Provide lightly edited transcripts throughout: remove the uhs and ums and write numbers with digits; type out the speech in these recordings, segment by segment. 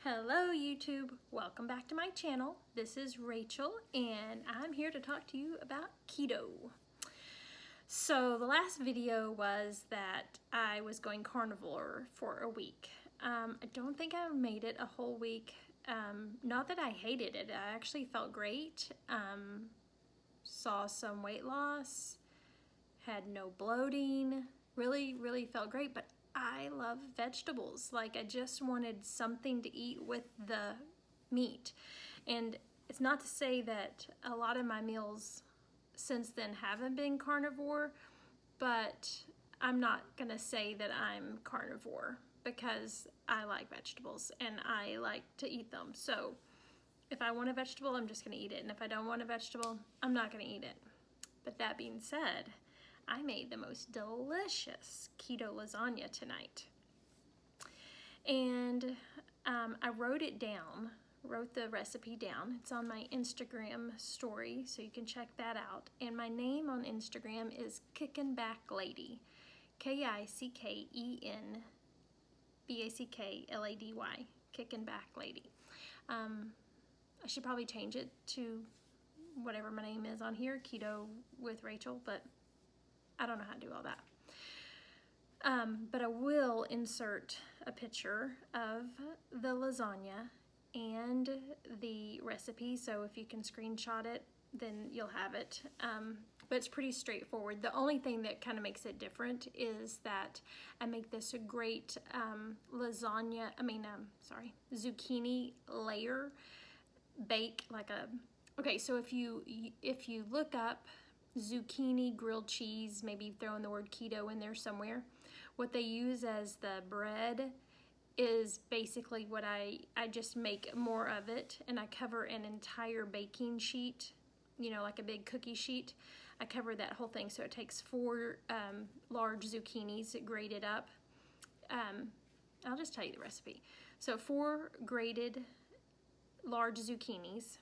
Hello YouTube, welcome back to my channel. This is Rachel and I'm here to talk to you about keto. So the last video was that I was going carnivore for a week. I don't think I made it a whole week. Not that I hated it, I actually felt great. Saw some weight loss, had no bloating, really felt great, but I love vegetables. Like, I just wanted something to eat with the meat. And it's not to say that a lot of my meals since then haven't been carnivore, but I'm not gonna say that I'm carnivore because I like vegetables and I like to eat them. So if I want a vegetable, I'm just gonna eat it. And if I don't want a vegetable, I'm not gonna eat it. But that being said, I made the most delicious keto lasagna tonight. And I wrote the recipe down. It's on my Instagram story, so you can check that out. And my name on Instagram is Kickin' Back Lady, KICKENBACKLADY, Kickin' Back Lady. I should probably change it to whatever my name is on here, Keto with Rachel, but I don't know how to do all that. But I will insert a picture of the lasagna and the recipe, so if you can screenshot it, then you'll have it. But it's pretty straightforward. The only thing that kind of makes it different is that I make this a great zucchini layer bake like a, okay, so if you look up zucchini grilled cheese, maybe throwing the word keto in there somewhere, what they use as the bread is basically what I just make more of it, and I cover an entire baking sheet, you know, like a big cookie sheet. I cover that whole thing, so it takes 4 large zucchinis grated up. I'll just tell you the recipe. So 4 grated large zucchinis,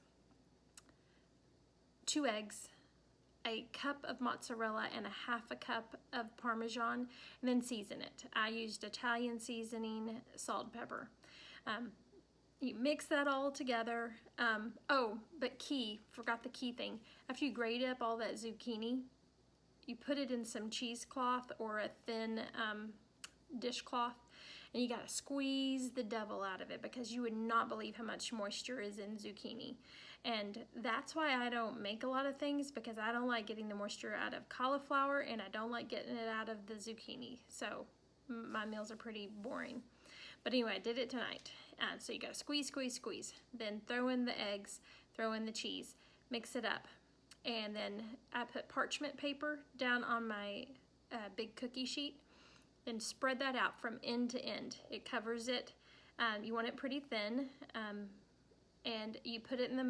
2 eggs, a cup of mozzarella, and a half a cup of Parmesan, and then season it. I used Italian seasoning, salt, pepper. You mix that all together. Oh, but forgot the key thing. After you grate up all that zucchini, you put it in some cheesecloth or a thin dishcloth, and you gotta squeeze the devil out of it because you would not believe how much moisture is in zucchini. And that's why I don't make a lot of things, because I don't like getting the moisture out of cauliflower and I don't like getting it out of the zucchini. So my meals are pretty boring. But anyway, I did it tonight. So you gotta squeeze, then throw in the eggs, throw in the cheese, mix it up. And then I put parchment paper down on my big cookie sheet. Then spread that out from end to end. It covers it. You want it pretty thin, and you put it in the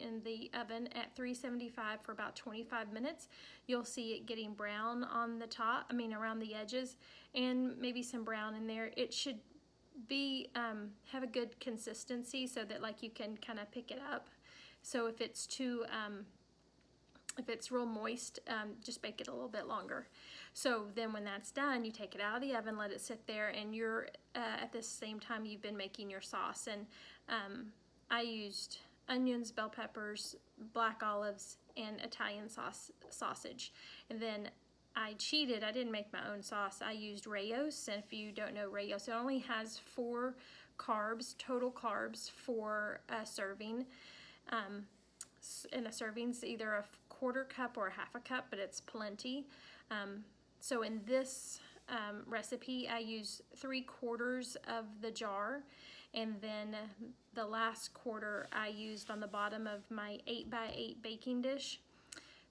in the oven at 375 for about 25 minutes. You'll see it getting brown on the top, around the edges, and maybe some brown in there. It should be have a good consistency so that like you can kind of pick it up. So if it's too if it's real moist, just bake it a little bit longer. So then when that's done, you take it out of the oven, let it sit there, and you're at the same time you've been making your sauce. And I used onions, bell peppers, black olives, and Italian sausage. And then I cheated. I didn't make my own sauce. I used Rayo's, and if you don't know Rayo's, it only has 4 carbs, total carbs for a serving. And a serving's either a 1/4 cup or a 1/2 cup, but it's plenty. So in this recipe, I use 3/4 of the jar, and then the last 1/4 I used on the bottom of my 8x8 baking dish.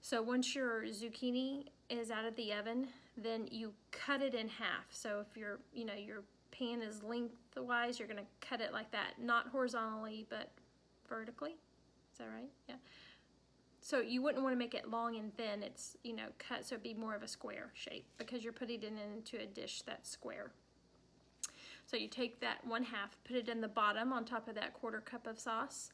So once your zucchini is out of the oven, then you cut it in half. So if your pan is lengthwise, you're gonna cut it like that, not horizontally, but vertically. Is that right? Yeah. So you wouldn't want to make it long and thin. It's, cut so it'd be more of a square shape because you're putting it into a dish that's square. So you take that 1/2, put it in the bottom on top of that 1/4 cup of sauce,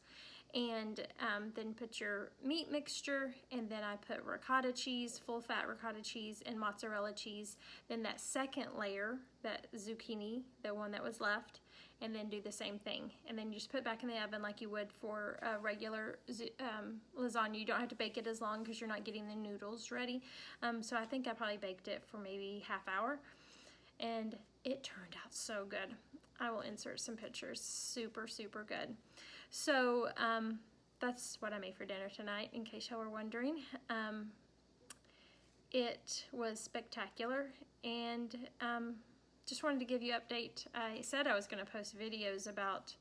and then put your meat mixture, and then I put ricotta cheese, full fat ricotta cheese, and mozzarella cheese. Then that second layer, that zucchini, the one that was left, and then do the same thing. And then you just put it back in the oven like you would for a regular lasagna. You don't have to bake it as long because you're not getting the noodles ready. So I think I probably baked it for maybe half hour, and it turned out so good. I will insert some pictures. Super, super good. So that's what I made for dinner tonight, in case y'all were wondering. It was spectacular, and just wanted to give you an update. I said I was going to post videos about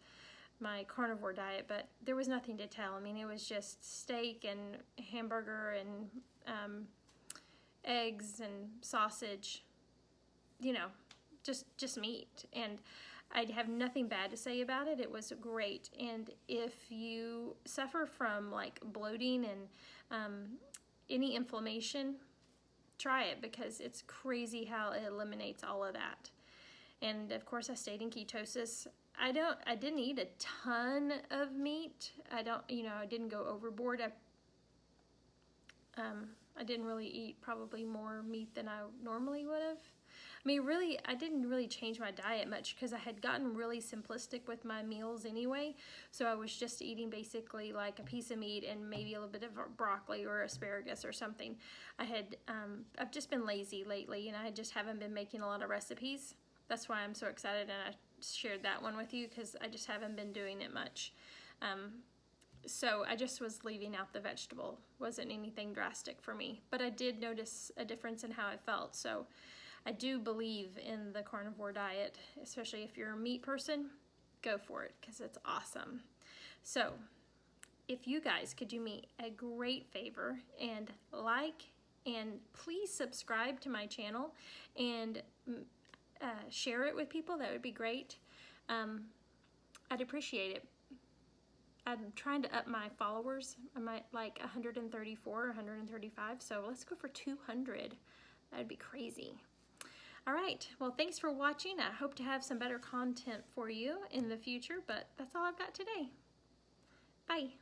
my carnivore diet, but there was nothing to tell. I mean, it was just steak and hamburger and eggs and sausage, you know, just meat. And I have nothing bad to say about it. It was great. And if you suffer from like bloating and any inflammation, try it, because it's crazy how it eliminates all of that. And of course I stayed in ketosis. I didn't eat a ton of meat. I didn't go overboard. I didn't really eat probably more meat than I normally would have. I mean, really, I didn't really change my diet much because I had gotten really simplistic with my meals anyway. So I was just eating basically like a piece of meat and maybe a little bit of broccoli or asparagus or something. I've just been lazy lately, and I just haven't been making a lot of recipes. That's why I'm so excited, and I shared that one with you, because I just haven't been doing it much. So I just was leaving out the vegetable. Wasn't anything drastic for me, but I did notice a difference in how I felt. So I do believe in the carnivore diet, especially if you're a meat person. Go for it, because it's awesome. So if you guys could do me a great favor and like, and please subscribe to my channel and share it with people, that would be great. I'd appreciate it. I'm trying to up my followers. I'm at like 134 or 135, so let's go for 200. That'd be crazy. All right, well, thanks for watching. I hope to have some better content for you in the future, but that's all I've got today. Bye.